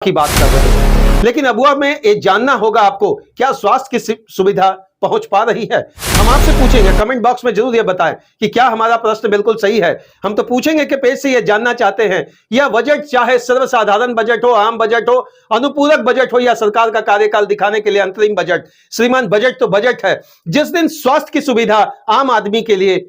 की बात कर रहे हैं, लेकिन अबुआ में ये जानना होगा आपको, क्या स्वास्थ्य की सुविधा पहुंच पा रही है? हम आपसे पूछेंगे, कमेंट बॉक्स में जरूर ये बताएं कि क्या हमारा प्रश्न बिल्कुल सही है। हम तो पूछेंगे कि पेज से ये जानना चाहते हैं, यह बजट चाहे सर्वसाधारण बजट हो, आम बजट हो, अनुपूरक बजट हो या सरकार का कार्यकाल दिखाने के लिए अंतरिम बजट, श्रीमान बजट तो बजट है। जिस दिन स्वास्थ्य की सुविधा आम आदमी के लिए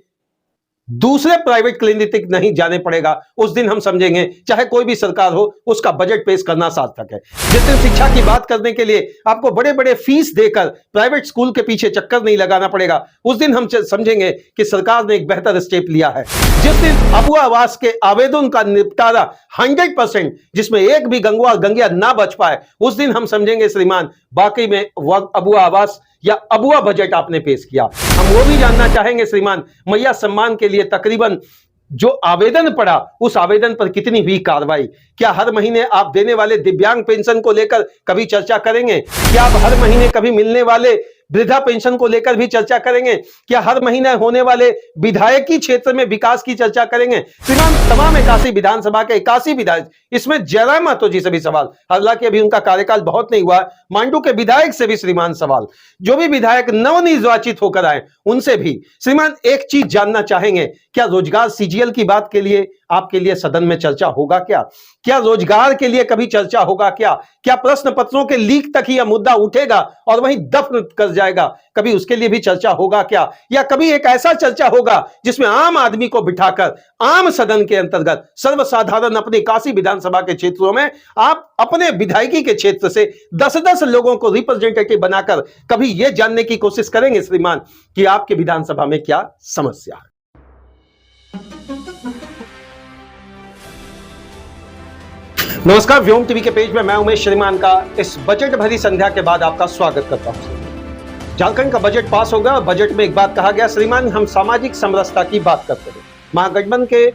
दूसरे प्राइवेट क्लिनिक नहीं जाने पड़ेगा, उस दिन हम समझेंगे चाहे कोई भी सरकार हो, उसका बजट पेश करना सार्थक है। जिस दिन शिक्षा की बात करने के लिए आपको बड़े बड़े फीस देकर प्राइवेट स्कूल के पीछे चक्कर नहीं लगाना पड़ेगा, उस दिन हम समझेंगे कि सरकार ने एक बेहतर स्टेप लिया है। जिस दिन अबुआ आवास के आवेदन का निपटारा 100%, जिसमें एक भी गंगिया ना बच पाए, उस दिन हम समझेंगे श्रीमान वाकई में अबुआ आवास या अबुआ बजट आपने पेश किया। हम वो भी जानना चाहेंगे श्रीमान, मैया सम्मान के लिए तकरीबन जो आवेदन पड़ा, उस आवेदन पर कितनी हुई कार्रवाई? क्या हर महीने आप देने वाले दिव्यांग पेंशन को लेकर कभी चर्चा करेंगे? क्या आप हर महीने कभी मिलने वाले वृद्धा पेंशन को लेकर भी चर्चा करेंगे? क्या हर महीने होने वाले विधायकी क्षेत्र में विकास की चर्चा करेंगे? श्रीमान तमाम 81 विधानसभा के 81 विधायक, इसमें जयराम महतो जी से भी सवाल, हालांकि अभी उनका कार्यकाल बहुत नहीं हुआ, मांडू के विधायक से भी श्रीमान सवाल, जो भी विधायक नवनिर्वाचित होकर आए उनसे भी श्रीमान एक चीज जानना चाहेंगे, क्या रोजगार सीजीएल की बात के लिए आपके लिए सदन में चर्चा होगा? क्या रोजगार के लिए कभी चर्चा होगा? क्या प्रश्न पत्रों के लीक तक ही यह मुद्दा उठेगा और वहीं दफन कर जाएगा? कभी उसके लिए भी चर्चा होगा क्या? या कभी एक ऐसा चर्चा होगा जिसमें आम आदमी को बिठाकर आम सदन के अंतर्गत सर्वसाधारण अपने 81 विधानसभा के क्षेत्रों में आप अपने विधायकी के क्षेत्र से 10-10 लोगों को रिप्रेजेंटेटिव बनाकर कभी यह जानने की कोशिश करेंगे श्रीमान कि आपके विधानसभा में क्या समस्या है? नमस्कार, व्योम टीवी के पेज में मैं उमेश श्रीमान का इस बजट भरी संध्या के बाद आपका स्वागत करता हूं। झारखंड का बजट पास होगा और बजट में एक बात कहा गया श्रीमान, हम सामाजिक समरसता की बात करते हैं। महागठबंधन के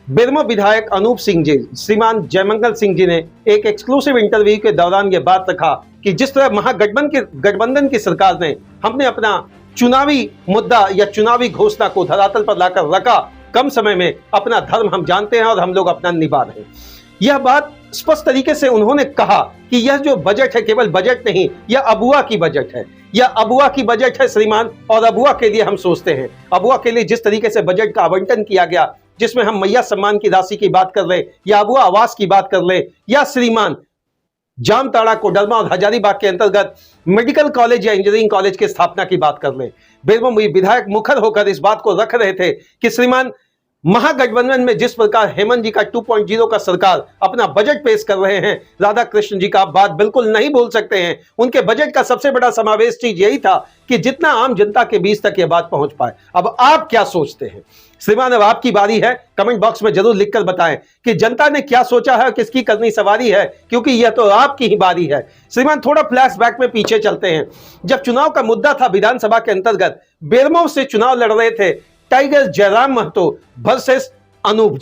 बेरमो विधायक अनूप सिंह जी, श्रीमान जयमंगल सिंह जी ने एक एक्सक्लूसिव इंटरव्यू के दौरान यह बात रखा कि जिस तरह महागठबंधन की सरकार ने हमने अपना चुनावी मुद्दा या चुनावी घोषणा को धरातल पर लाकर रखा, कम समय में अपना धर्म हम जानते हैं और हम लोग अपना निभा रहे हैं। यह बात स्पष्ट तरीके से उन्होंने कहा कि यह जो बजट है केवल बजट नहीं, यह अबुआ की बजट है, यह अबुआ की बजट है श्रीमान। और अबुआ के लिए हम सोचते हैं, अबुआ के लिए जिस तरीके से बजट का आवंटन किया गया, जिसमें हम मैया सम्मान की राशि की बात कर ले या अबुआ आवास की बात कर ले या श्रीमान जामताड़ा, कोडरमा और हजारीबाग के अंतर्गत मेडिकल कॉलेज या इंजीनियरिंग कॉलेज की स्थापना की बात कर ले, बेरमो विधायक मुखर होकर इस बात को रख रहे थे कि श्रीमान महागठबंधन में जिस प्रकार हेमंत जी का 2.0 का सरकार अपना बजट पेश कर रहे हैं, राधा कृष्ण जी का बात बिल्कुल नहीं भूल सकते हैं। उनके बजट का सबसे बड़ा समावेश चीज यही था कि जितना आम जनता के बीच तक यह बात पहुंच पाए। अब आप क्या सोचते हैं श्रीमान? अब आपकी बारी है, कमेंट बॉक्स में जरूर लिखकर बताएं कि जनता ने क्या सोचा है, किसकी करनी सवारी है, क्योंकि यह तो आपकी ही बारी है श्रीमान। थोड़ा फ्लैशबैक में पीछे चलते हैं। जब चुनाव का मुद्दा था विधानसभा के अंतर्गत, बेरमो से चुनाव लड़ रहे थे टाइगर जयराम महतो वर्सेस अनूप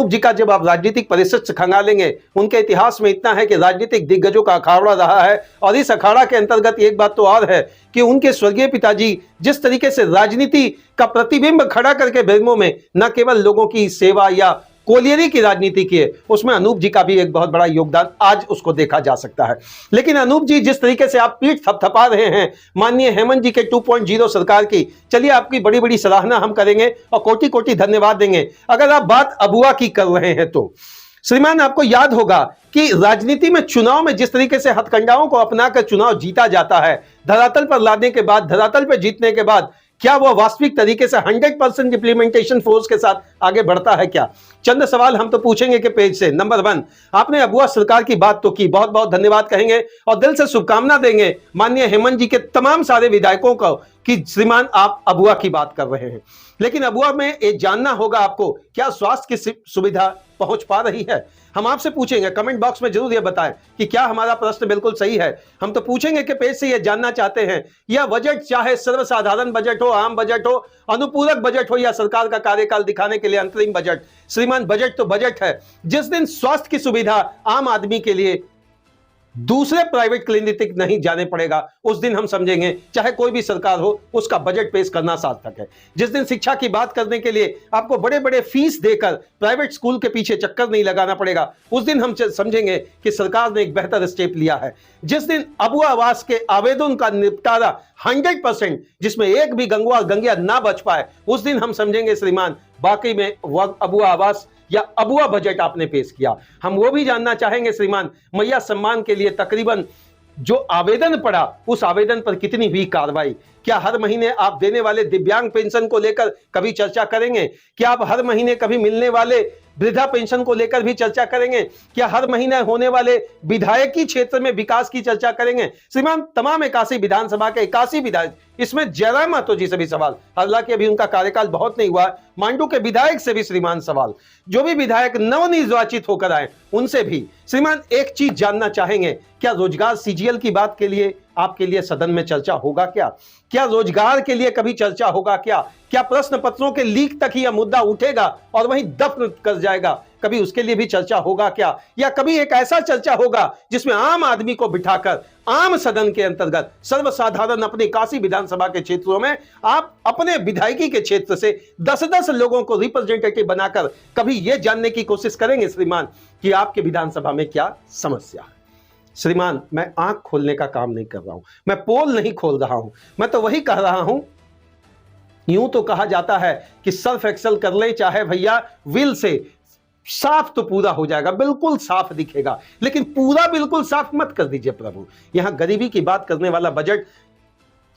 जी का जब आप राजनीतिक परिषद से खंगालेंगे, उनके इतिहास में इतना है कि राजनीतिक दिग्गजों का अखाड़ा रहा है। और इस अखाड़ा के अंतर्गत एक बात तो और है कि उनके स्वर्गीय पिताजी जिस तरीके से राजनीति का प्रतिबिंब खड़ा करके बेरमो में न केवल लोगों की सेवा या कोलियरी की राजनीति की है, उसमें अनूप जी का भी एक बहुत बड़ा योगदान आज उसको देखा जा सकता है। लेकिन अनूप जी जिस तरीके से आप पीठ थपथपा रहे हैं माननीय हेमंत जी के 2.0 सरकार की, चलिए आपकी बड़ी बड़ी सराहना हम करेंगे और कोटि कोटि धन्यवाद देंगे। अगर आप बात अबुआ की कर रहे हैं तो श्रीमान आपको याद होगा कि राजनीति में चुनाव में जिस तरीके से हथकंडाओं को अपनाकर चुनाव जीता जाता है, धरातल पर लाने के बाद, धरातल पर जीतने के बाद क्या वह वास्तविक तरीके से 100% इंप्लीमेंटेशन फोर्स के साथ आगे बढ़ता है? क्या चंद सवाल हम तो पूछेंगे कि पेज से। नंबर 1, आपने अबुआ सरकार की बात तो की, बहुत बहुत धन्यवाद कहेंगे और दिल से शुभकामना देंगे माननीय हेमंत जी के तमाम सारे विधायकों को कि श्रीमान आप अबुआ की बात कर रहे हैं। लेकिन अबुआ में ये जानना होगा आपको, क्या स्वास्थ्य की सुविधा पहुंच पा रही है? हम आपसे पूछेंगे, कमेंट बॉक्स में जरूर ये बताएं कि क्या हमारा प्रश्न बिल्कुल सही है। हम तो पूछेंगे कि पेज से ये जानना चाहते हैं, यह बजट चाहे सर्वसाधारण बजट हो, आम बजट हो, अनुपूरक बजट हो या सरकार का कार्यकाल दिखाने के लिए अंतरिम बजट, श्रीमान बजट तो बजट है। जिस दिन स्वास्थ्य की सुविधा आम आदमी के लिए दूसरे प्राइवेट क्लिनिक नहीं जाने पड़ेगा, उस दिन हम समझेंगे चाहे कोई भी सरकार हो उसका बजट पेश करना सार्थक है। जिस दिन शिक्षा की बात करने के लिए आपको बड़े बड़े फीस देकर प्राइवेट स्कूल के पीछे चक्कर नहीं लगाना पड़ेगा, उस दिन हम समझेंगे कि सरकार ने एक बेहतर स्टेप लिया है। जिस दिन अबुआ आवास के आवेदन का निपटारा 100%, जिसमें एक भी गंगवा गंगिया ना बच पाए, उस दिन हम समझेंगे श्रीमान वाकई में अबुआ आवास या अबुआ बजट आपने पेश किया। हम वो भी जानना चाहेंगे श्रीमान, मैया सम्मान के लिए तकरीबन जो आवेदन पड़ा उस आवेदन पर कितनी हुई कार्रवाई? क्या हर महीने आप देने वाले दिव्यांग पेंशन को लेकर कभी चर्चा करेंगे? क्या आप हर महीने कभी मिलने वाले वृद्धा पेंशन को लेकर भी चर्चा करेंगे? क्या हर महीने होने वाले विधायकी क्षेत्र में विकास की चर्चा करेंगे? श्रीमान तमाम 81 विधानसभा के 81 विधायक, इसमें जयराम मातो जी से भी सवाल, हालांकि अभी उनका कार्यकाल बहुत नहीं हुआ, मांडू के विधायक से भी श्रीमान सवाल, जो भी विधायक नवनिर्वाचित होकर आए उनसे भी श्रीमान एक चीज जानना चाहेंगे, क्या रोजगार सीजीएल की बात के लिए आपके लिए सदन में चर्चा होगा? क्या रोजगार के लिए कभी चर्चा होगा? क्या प्रश्न पत्रों के लीक तक ही यह मुद्दा उठेगा और वहीं दफन कर जाएगा? कभी उसके लिए भी चर्चा होगा क्या? या कभी एक ऐसा चर्चा होगा जिसमें आम आदमी को बिठाकर आम सदन के अंतर्गत सर्वसाधारण अपने 81 विधानसभा के क्षेत्रों में आप अपने विधायकी के क्षेत्र से 10-10 लोगों को रिप्रेजेंटेटिव बनाकर कभी यह जानने की कोशिश करेंगे श्रीमान कि आपके विधानसभा में क्या समस्या है? श्रीमान मैं आंख खोलने का काम नहीं कर रहा हूं, मैं पोल नहीं खोल रहा हूं, मैं तो वही कह रहा हूं, यूं तो कहा जाता है कि सर्फ एक्सल कर ले चाहे भैया विल से, साफ तो पूरा हो जाएगा, बिल्कुल साफ दिखेगा, लेकिन पूरा बिल्कुल साफ मत कर दीजिए प्रभु। यहां गरीबी की बात करने वाला बजट,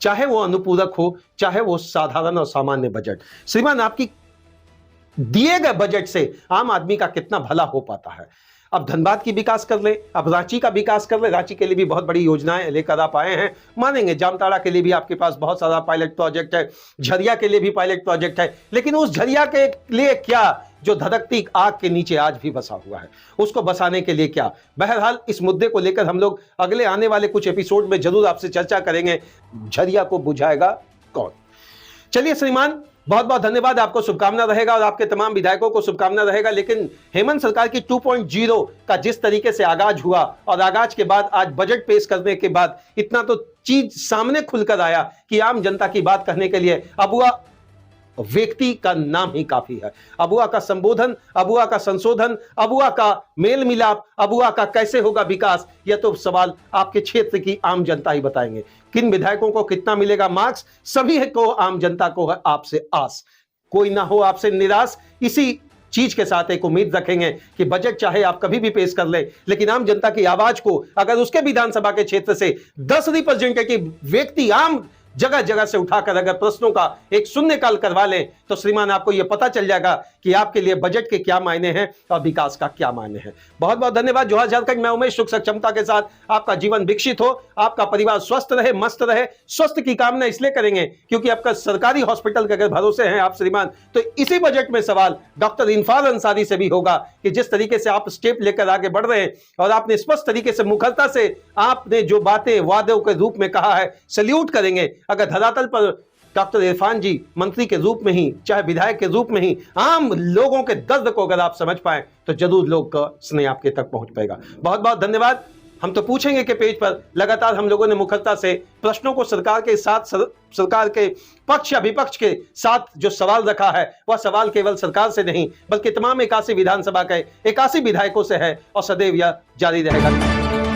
चाहे वो अनुपूरक हो चाहे वो साधारण और सामान्य बजट, श्रीमान आपकी दिए गए बजट से आम आदमी का कितना भला हो पाता है। अब धनबाद की विकास कर ले, अब रांची का विकास कर ले, रांची के लिए भी बहुत बड़ी योजनाएं लेकर आप आए हैं, मानेंगे। जामताड़ा के लिए भी आपके पास बहुत सारा पायलट प्रोजेक्ट है, झरिया के लिए भी पायलट प्रोजेक्ट है, लेकिन उस झरिया के लिए क्या जो धधकती आग के नीचे आज भी बसा हुआ है, उसको बसाने के लिए क्या? बहरहाल इस मुद्दे को लेकर हम लोग अगले आने वाले कुछ एपिसोड में जरूर आपसे चर्चा करेंगे, झरिया को बुझाएगा कौन। चलिए श्रीमान बहुत बहुत धन्यवाद, आपको शुभकामना रहेगा और आपके तमाम विधायकों को शुभकामना रहेगा। लेकिन हेमंत सरकार की 2.0 का जिस तरीके से आगाज हुआ और आगाज के बाद आज बजट पेश करने के बाद इतना तो चीज सामने खुलकर आया कि आम जनता की बात कहने के लिए अबुआ व्यक्ति का नाम ही काफी है। अबुआ का संबोधन, अबुआ का संशोधन, अबुआ का मेल मिलाप, अबुआ का कैसे होगा विकास, यह तो सवाल आपके क्षेत्र की आम जनता ही बताएंगे। किन विधायकों को कितना मिलेगा मार्क्स, सभी को आम जनता को है आपसे आस, कोई ना हो आपसे निराश। इसी चीज के साथ एक उम्मीद रखेंगे कि बजट चाहे आप कभी भी पेश कर ले, लेकिन आम जनता की आवाज को अगर उसके विधानसभा के क्षेत्र से 10 रिप्रेजेंटेटिव व्यक्ति आम जगह जगह से उठाकर अगर प्रश्नों का एक शून्यकाल करवा लें तो श्रीमान आपको यह पता चल जाएगा कि आपके लिए बजट के क्या मायने हैं और विकास का क्या मायने हैं। बहुत बहुत धन्यवाद। जोहार झारखंड, मैं उमेश सुख सक्षमता के साथ आपका जीवन विकसित हो, आपका परिवार स्वस्थ रहे, मस्त रहे। स्वस्थ की कामना इसलिए करेंगे क्योंकि आपका सरकारी हॉस्पिटल के अगर भरोसे हैं आप श्रीमान, तो इसी बजट में सवाल डॉक्टर इनफार अंसारी से भी होगा कि जिस तरीके से आप स्टेप लेकर आगे बढ़ रहे हैं और आपने स्पष्ट तरीके से मुखरता से आपने जो बातें वादों के रूप में कहा है, सल्यूट करेंगे। अगर धरातल पर डॉक्टर इरफान जी मंत्री के रूप में ही चाहे विधायक के रूप में ही आम लोगों के दर्द को अगर आप समझ पाए तो जरूर लोग का स्नेह आपके तक पहुंच पाएगा। बहुत बहुत धन्यवाद। हम तो पूछेंगे कि पेज पर लगातार हम लोगों ने मुखरता से प्रश्नों को सरकार के साथ, सरकार के पक्ष या विपक्ष के साथ जो सवाल रखा है वह सवाल केवल सरकार से नहीं बल्कि तमाम 81 विधानसभा के 81 विधायकों से है और सदैव यह जारी रहेगा।